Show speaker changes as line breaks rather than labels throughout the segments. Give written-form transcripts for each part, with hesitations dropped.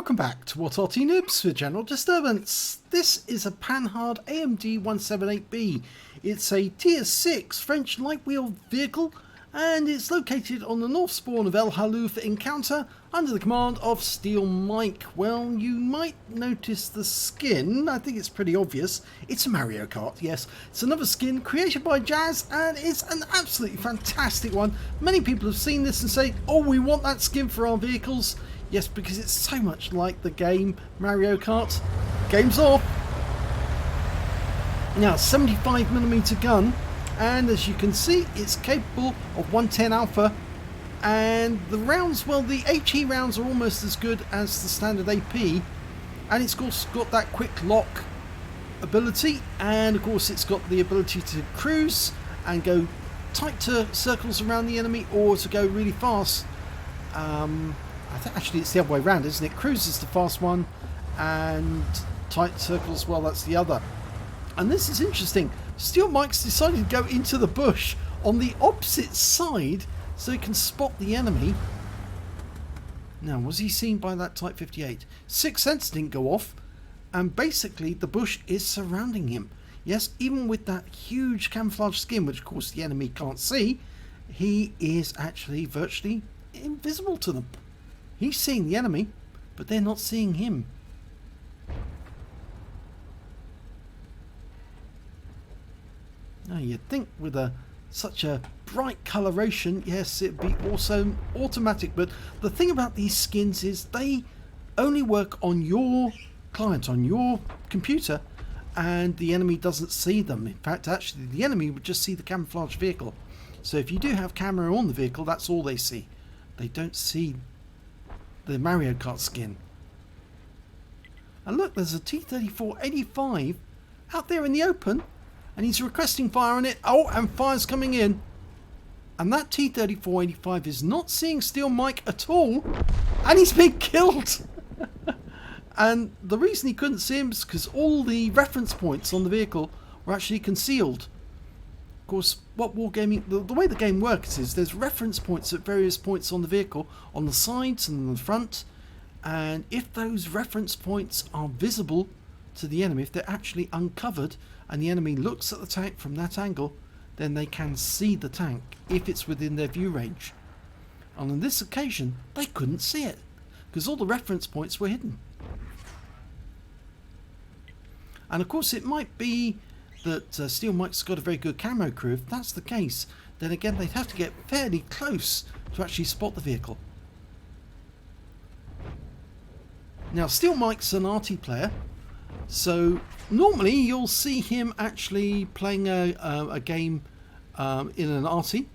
Welcome back to What Arty Noobs for General Disturbance. This is a Panhard AMD 178B. It's a Tier 6 French light wheel vehicle and it's located on the north spawn of Halluf Encounter under the command of Steel Mike. Well, you might notice the skin. I think it's pretty obvious. It's a Mario Kart, yes. It's another skin created by Jazz and it's an absolutely fantastic one. Many people have seen this and say, oh, we want that skin for our vehicles. Yes, because it's so much like the game Mario Kart. Game's off. Now, 75mm gun, and as you can see, it's capable of 110 alpha. And the rounds, well, the HE rounds are almost as good as the standard AP. And it's of course got that quick lock ability, and of course it's got the ability to cruise and go tight to circles around the enemy, or to go really fast. I think actually it's the other way around, isn't it? Cruise is the fast one and tight circles, well, that's the other. And this is interesting. Steel Mike's decided to go into the bush on the opposite side so he can spot the enemy. Now, was he seen by that Type 58? Sixth Sense didn't go off, and basically the bush is surrounding him. Yes, even with that huge camouflage skin, which of course the enemy can't see, he is actually virtually invisible to them. He's seeing the enemy, but they're not seeing him. Now you'd think with such a bright coloration, yes, it'd be also automatic, but the thing about these skins is they only work on your client, on your computer, and the enemy doesn't see them. In fact, actually the enemy would just see the camouflage vehicle. So if you do have camera on the vehicle, that's all they see. They don't see the Mario Kart skin. And look, there's a T-3485 out there in the open, and he's requesting fire on it. Oh, and fire's coming in. And that T-3485 is not seeing Steel Mike at all, and he's been killed. And the reason he couldn't see him is because all the reference points on the vehicle were actually concealed. Of course, what wargaming, the way the game works is there's reference points at various points on the vehicle, on the sides and on the front, and if those reference points are visible to the enemy, if they're actually uncovered and the enemy looks at the tank from that angle, then they can see the tank if it's within their view range. And on this occasion they couldn't see it because all the reference points were hidden. And of course it might be that Steel Mike's got a very good camo crew. If that's the case, then again they'd have to get fairly close to actually spot the vehicle. Now Steel Mike's an Arty player, so normally you'll see him actually playing a game in an Arty,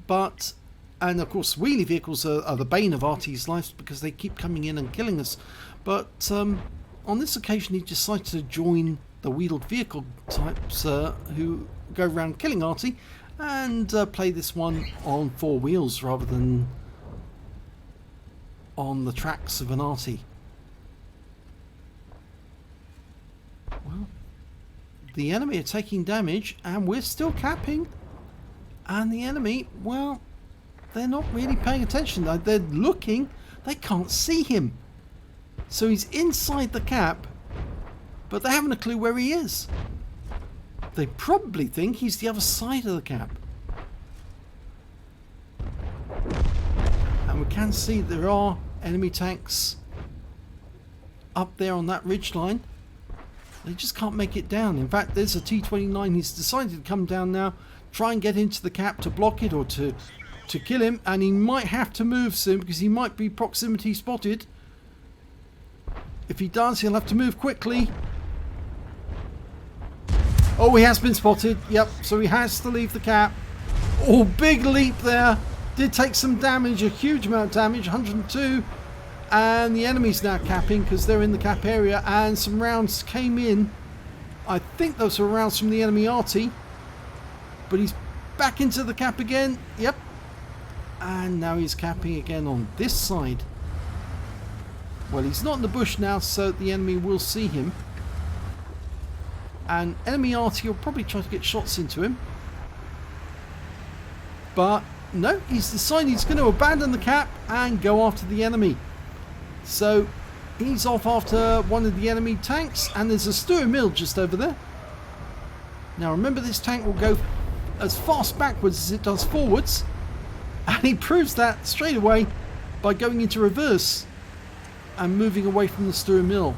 and of course wheelie vehicles are the bane of Arty's life because they keep coming in and killing us. But on this occasion he decided to join the wheeled vehicle types who go around killing Arty and play this one on four wheels rather than on the tracks of an Arty. Well, the enemy are taking damage and we're still capping, and the enemy, well, they're not really paying attention. They're looking, they can't see him, so he's inside the cap, but they haven't a clue where he is. They probably think he's the other side of the cap. And we can see there are enemy tanks up there on that ridge line. They just can't make it down. In fact, there's a T-29. He's decided to come down now, try and get into the cap to block it or to kill him, and he might have to move soon because he might be proximity spotted. If he does, he'll have to move quickly. Oh, he has been spotted. Yep, so he has to leave the cap. Oh, big leap there. Did take some damage, a huge amount of damage, 102. And the enemy's now capping because they're in the cap area, and some rounds came in. I think those were rounds from the enemy Arty. But he's back into the cap again. Yep. And now he's capping again on this side. Well, he's not in the bush now, so the enemy will see him. And enemy Arty will probably try to get shots into him. But no, he's decided he's going to abandon the cap and go after the enemy. So He's off after one of the enemy tanks, and there's a Stuart Mill just over there. Now remember, this tank will go as fast backwards as it does forwards, and he proves that straight away by going into reverse and moving away from the Stuart Mill.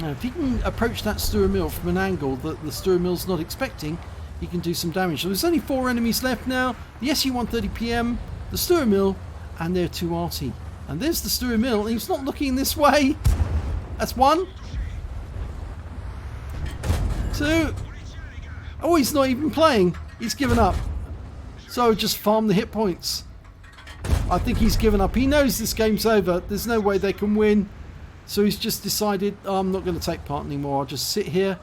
Now if he can approach that Stuart Mill from an angle that the Stuart Mill's not expecting, he can do some damage. So there's only 4 enemies left now: the SU-130PM, the Stuart Mill, and their 2 Arty. And there's the Stuart Mill. He's not looking this way. That's 1. 2. Oh, he's not even playing. He's given up. So just farm the hit points. I think he's given up. He knows this game's over. There's no way they can win. So he's just decided, oh, I'm not going to take part anymore. I'll just sit here.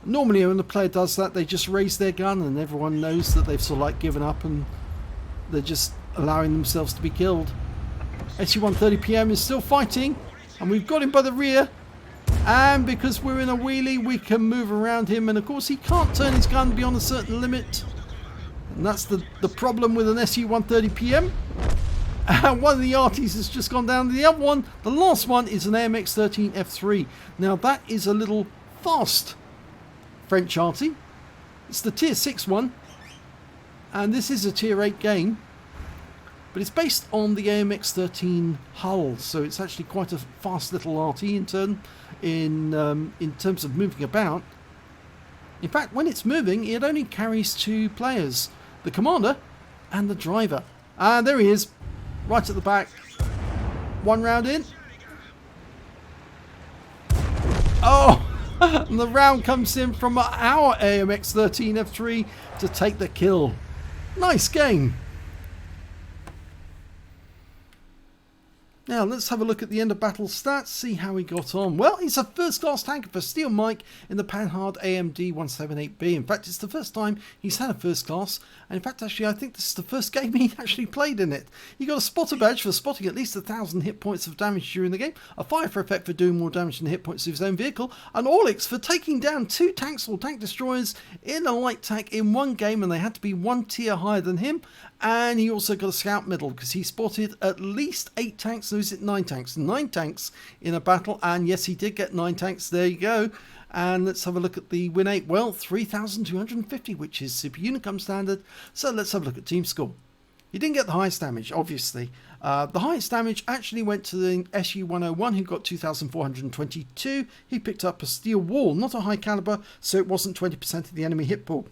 Normally when the player does that, they just raise their gun and everyone knows that they've sort of like given up and they're just allowing themselves to be killed. SU-130PM is still fighting, and we've got him by the rear, and because we're in a wheelie we can move around him, and of course he can't turn his gun beyond a certain limit, and that's the problem with an SU-130PM. And one of the Artys has just gone down. The other one, the last one, is an AMX13F3. Now that is a little fast French Arty. It's the tier 6 one, and this is a tier 8 game. But it's based on the AMX13 hull, so it's actually quite a fast little Arty in terms of moving about. In fact, when it's moving, it only carries 2 players: the commander and the driver. And there he is, right at the back. 1 round in. Oh, and the round comes in from our AMX13F3 to take the kill. Nice game. Now let's have a look at the end of battle stats, see how he got on. Well, he's a first class tanker for Steel Mike in the Panhard AMD 178B. In fact, it's the first time he's had a first class, and in fact actually I think this is the first game he actually played in it. He got a spotter badge for spotting at least 1,000 hit points of damage during the game, a fire for effect for doing more damage than the hit points of his own vehicle, and Orlik for taking down 2 tanks or tank destroyers in a light tank in one game, and they had to be 1 tier higher than him. And he also got a scout medal because he spotted at least 8 tanks. No, is it 9 tanks? 9 tanks in a battle, and yes, he did get 9 tanks. There you go. And let's have a look at the win 8. Well, 3,250, which is Super Unicum standard. So let's have a look at team score. He didn't get the highest damage, obviously. The highest damage actually went to the SU-101, who got 2,422. He picked up a steel wall, not a high caliber, so it wasn't 20% of the enemy hit pool.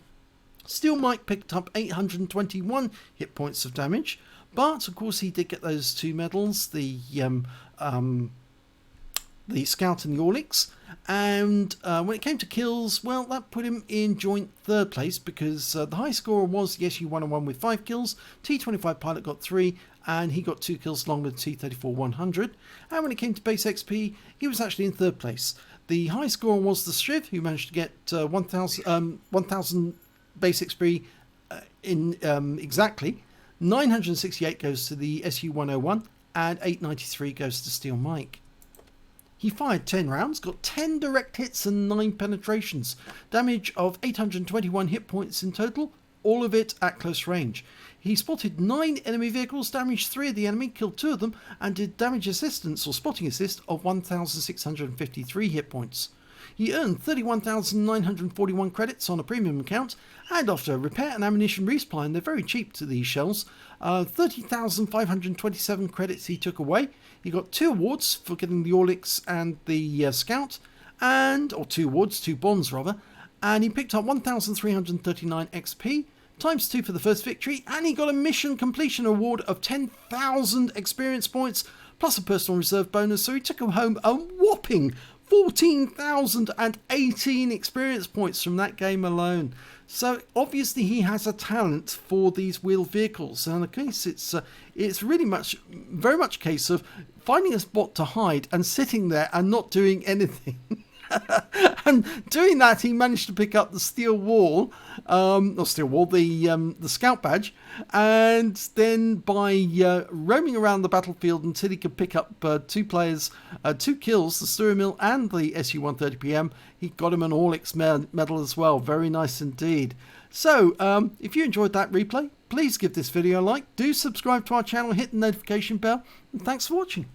Steel Mike picked up 821 hit points of damage, but of course he did get those 2 medals, the Scout and the Orliks. And when it came to kills, well, that put him in joint 3rd place, because the high scorer was the SU-101 with 5 kills, T-25 Pilot got 3, and he got 2 kills longer than T-34-100. And when it came to base XP, he was actually in 3rd place. The high scorer was the Shriv, who managed to get 1,000 base XP in exactly. 968 goes to the SU-101 and 893 goes to Steel Mike. He fired 10 rounds, got 10 direct hits and 9 penetrations. Damage of 821 hit points in total, all of it at close range. He spotted 9 enemy vehicles, damaged 3 of the enemy, killed 2 of them, and did damage assistance or spotting assist of 1,653 hit points. He earned 31,941 credits on a premium account, and after repair and ammunition resupply, and they're very cheap to these shells, 30,527 credits he took away. He got 2 awards for getting the Orliks and the Scout, or 2 awards, 2 bonds rather, and he picked up 1,339 XP, times 2 for the first victory, and he got a mission completion award of 10,000 experience points, plus a personal reserve bonus, so he took home a whopping 14,018 experience points from that game alone. So obviously he has a talent for these wheeled vehicles, and in the case it's really very much a case of finding a spot to hide and sitting there and not doing anything. And doing that, he managed to pick up the steel wall, the scout badge, and then by roaming around the battlefield until he could pick up 2 players, 2 kills, the Stuart Mill and the SU-130PM, he got him an Orlik's medal as well. Very nice indeed. So, if you enjoyed that replay, please give this video a like, do subscribe to our channel, hit the notification bell, and thanks for watching.